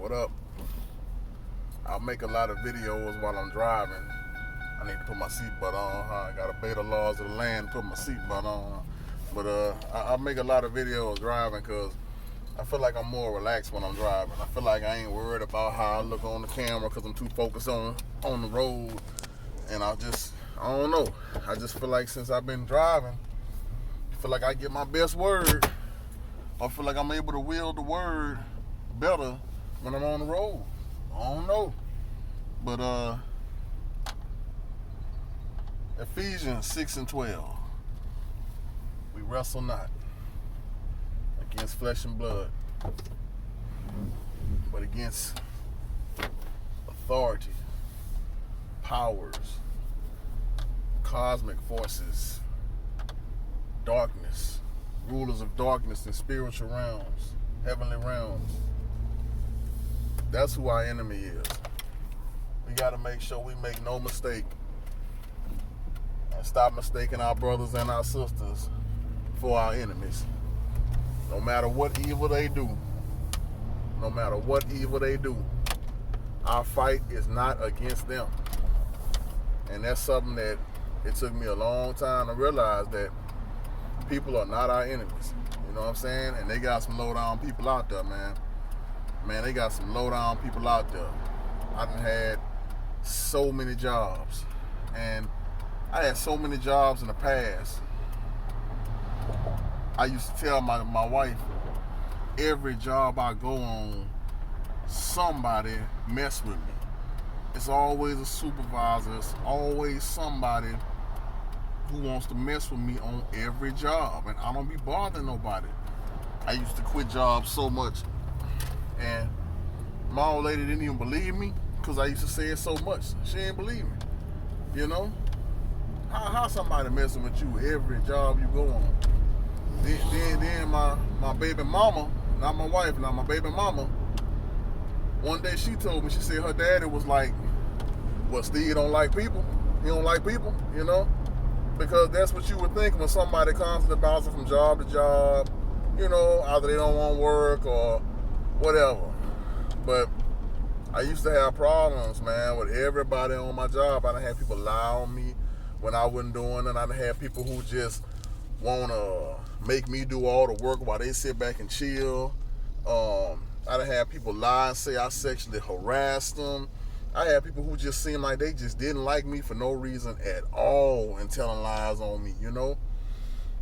What up? I make a lot of videos while I'm driving. I need to put my seatbelt on. I gotta obey the laws of the land, put my seatbelt on. But I make a lot of videos driving because I feel like I'm more relaxed when I'm driving. I feel like I ain't worried about how I look on the camera because I'm too focused on the road. And I don't know. I just feel like since I've been driving, I feel like I get my best word. I feel like I'm able to wield the word better when I'm on the road. I don't know. But Ephesians 6:12. We wrestle not against flesh and blood, but against authority, powers, cosmic forces, darkness, rulers of darkness in spiritual realms, heavenly realms. That's who our enemy is. We got to make sure we make no mistake and stop mistaking our brothers and our sisters for our enemies. No matter what evil they do, our fight is not against them. And that's something that it took me a long time to realize, that people are not our enemies. You know what I'm saying? And they got some low-down people out there, man. Man, they got some low-down people out there. I've had so many jobs. And I had so many jobs in the past. I used to tell my wife, every job I go on, somebody mess with me. It's always a supervisor. It's always somebody who wants to mess with me on every job. And I don't be bothering nobody. I used to quit jobs so much. And my old lady didn't even believe me because I used to say it so much. She didn't believe me. You know? How somebody messing with you every job you go on? Then my baby mama, not my wife, not my baby mama, one day she told me, she said her daddy was like, well, Steve don't like people. He don't like people, you know? Because that's what you would think when somebody constantly bouncing from job to job, you know, either they don't want work or whatever. But I used to have problems, man, with everybody on my job. I done had people lie on me when I wasn't doing it. I done had people who just want to make me do all the work while they sit back and chill. I done had people lie and say I sexually harassed them. I had people who just seemed like they just didn't like me for no reason at all and telling lies on me, you know?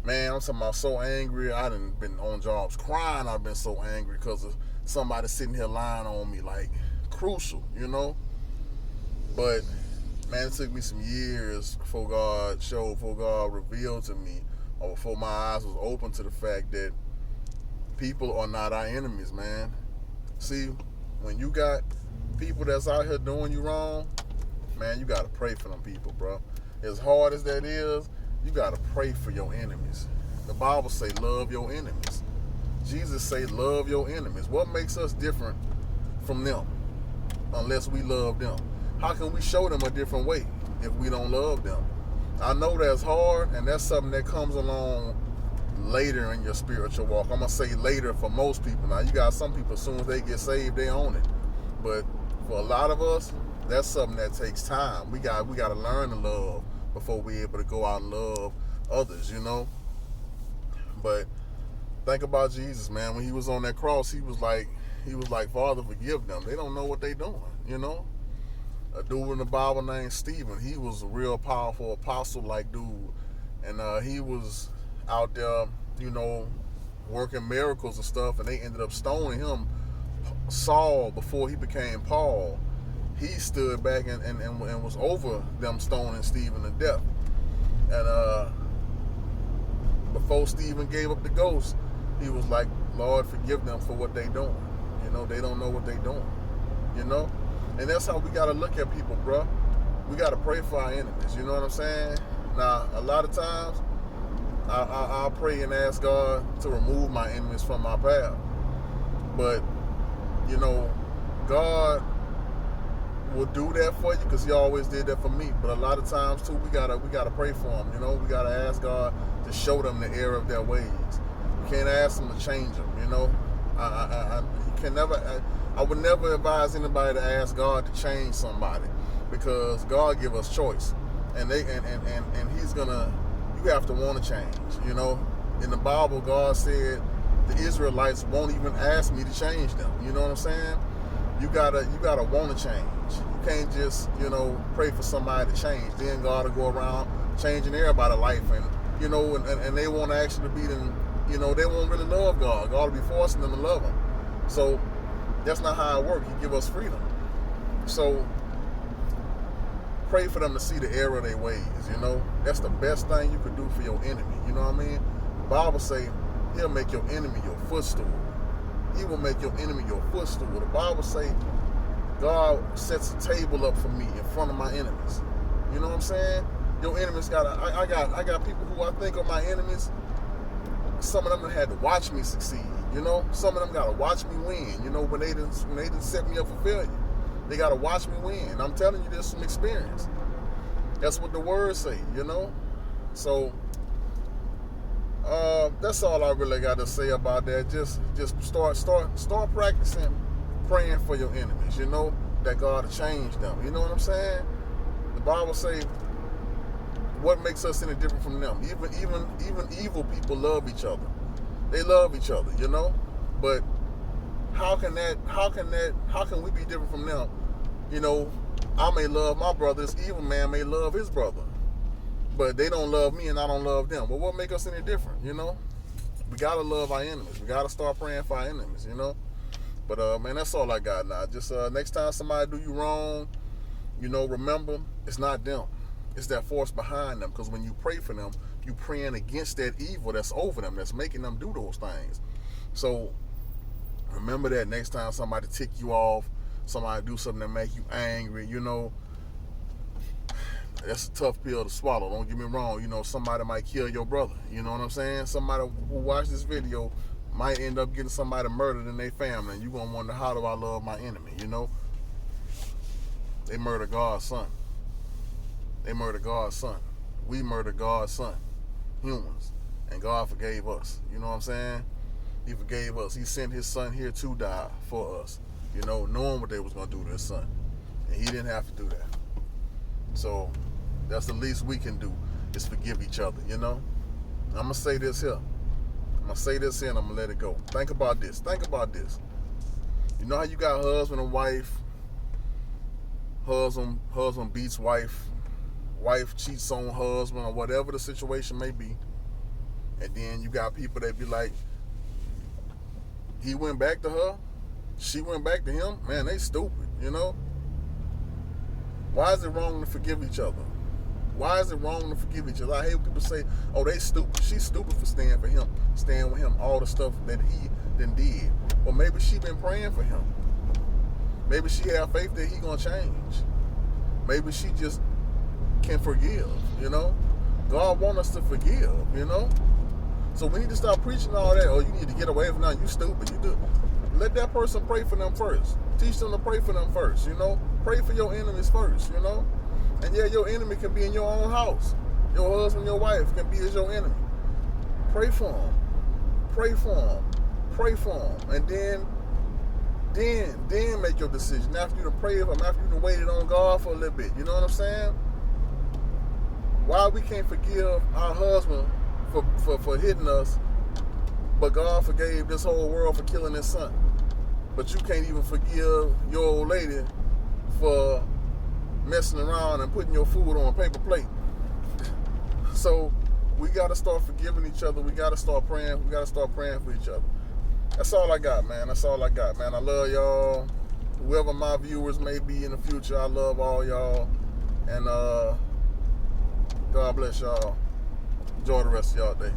Man, I'm talking about so angry. I done been on jobs crying. I've been so angry because of somebody sitting here lying on me, like, crucial, you know? But, man, it took me some years before God revealed to me, or before my eyes was open to the fact that people are not our enemies, man. See, when you got people that's out here doing you wrong, man, you gotta pray for them people, bro. As hard as that is, you gotta pray for your enemies. The Bible say love your enemies. Jesus say love your enemies. What makes us different from them unless we love them? How can we show them a different way if we don't love them? I know that's hard, and that's something that comes along later in your spiritual walk. I'm gonna say later for most people. Now, you got some people, as soon as they get saved, they own it. But for a lot of us, that's something that takes time. We got to learn to love before we're able to go out and love others, you know? But think about Jesus, man. When he was on that cross, he was like, Father, forgive them. They don't know what they're doing, you know? A dude in the Bible named Stephen, he was a real powerful apostle-like dude. And he was out there, you know, working miracles and stuff, and they ended up stoning him. Saul, before he became Paul, he stood back and was over them stoning Stephen to death. And before Stephen gave up the ghost, he was like, Lord, forgive them for what they doing. You know, they don't know what they doing. You know? And that's how we got to look at people, bro. We got to pray for our enemies. You know what I'm saying? Now, a lot of times, I'll pray and ask God to remove my enemies from my path. But, you know, God will do that for you because he always did that for me. But a lot of times, too, we gotta pray for them. You know, we got to ask God to show them the error of their ways. You can't ask them to change them, you know. You can never. I would never advise anybody to ask God to change somebody, because God give us choice, and He's gonna. You have to want to change. You know, in the Bible, God said the Israelites won't even ask me to change them. You know what I'm saying? You gotta want to change. You can't just pray for somebody to change. Then God will go around changing everybody's life, and they won't actually be them. They won't really love God. God will be forcing them to love Him. So that's not how it works. He give us freedom. So pray for them to see the error of their ways. That's the best thing you could do for your enemy. You know what I mean? The Bible say He'll make your enemy your footstool. He will make your enemy your footstool. The Bible say God sets a table up for me in front of my enemies. You know what I'm saying? Your enemies I got people who I think are my enemies. Some of them had to watch me succeed. Some of them got to watch me win. When they didn't set me up for failure, they got to watch me win. I'm telling you, there's some experience. That's what the words say. So that's all I really got to say about that. Just start practicing praying for your enemies. That God will change them. You know what I'm saying? The Bible say, what makes us any different from them? Even evil people love each other. They love each other, But how can we be different from them? I may love my brother, this evil man may love his brother, but they don't love me and I don't love them. But what make us any different? We gotta love our enemies. We gotta start praying for our enemies. But man, that's all I got now. Just next time somebody do you wrong, remember, it's not them. It's that force behind them. Because when you pray for them, you praying against that evil that's over them, that's making them do those things. So remember that next time somebody tick you off, somebody do something that make you angry, that's a tough pill to swallow. Don't get me wrong. Somebody might kill your brother. You know what I'm saying? Somebody who watched this video might end up getting somebody murdered in their family, and you're going to wonder, how do I love my enemy? They murder God's son. They murder God's son. We murder God's son, humans. And God forgave us. You know what I'm saying? He forgave us. He sent His son here to die for us, knowing what they was going to do to His son. And He didn't have to do that. So that's the least we can do, is forgive each other, I'm going to say this here. I'm going to say this here and I'm going to let it go. Think about this. You know how you got husband and wife? Husband beats wife. Wife cheats on husband, or whatever the situation may be. And then you got people that be like, he went back to her, she went back to him. Man, they stupid, Why is it wrong to forgive each other? Why is it wrong to forgive each other? I hate when people say, oh, they stupid. She's stupid for staying with him, all the stuff that he done did. Well, maybe she been praying for him. Maybe she have faith that he gonna change. Maybe she just can forgive, God want us to forgive, So we need to stop preaching all that. Oh, you need to get away from that. You stupid. You do. Let that person pray for them first. Teach them to pray for them first, Pray for your enemies first, And yeah, your enemy can be in your own house. Your husband, your wife can be as your enemy. Pray for them. Pray for them. Pray for them. And then make your decision. After you to pray for them, after you to waited on God for a little bit. You know what I'm saying? Why we can't forgive our husband for hitting us, but God forgave this whole world for killing His son. But you can't even forgive your old lady for messing around and putting your food on a paper plate. So we got to start forgiving each other. We got to start praying. We got to start praying for each other. That's all I got, man. That's all I got, man. I love y'all. Whoever my viewers may be in the future, I love all y'all. And God bless y'all. Enjoy the rest of y'all day.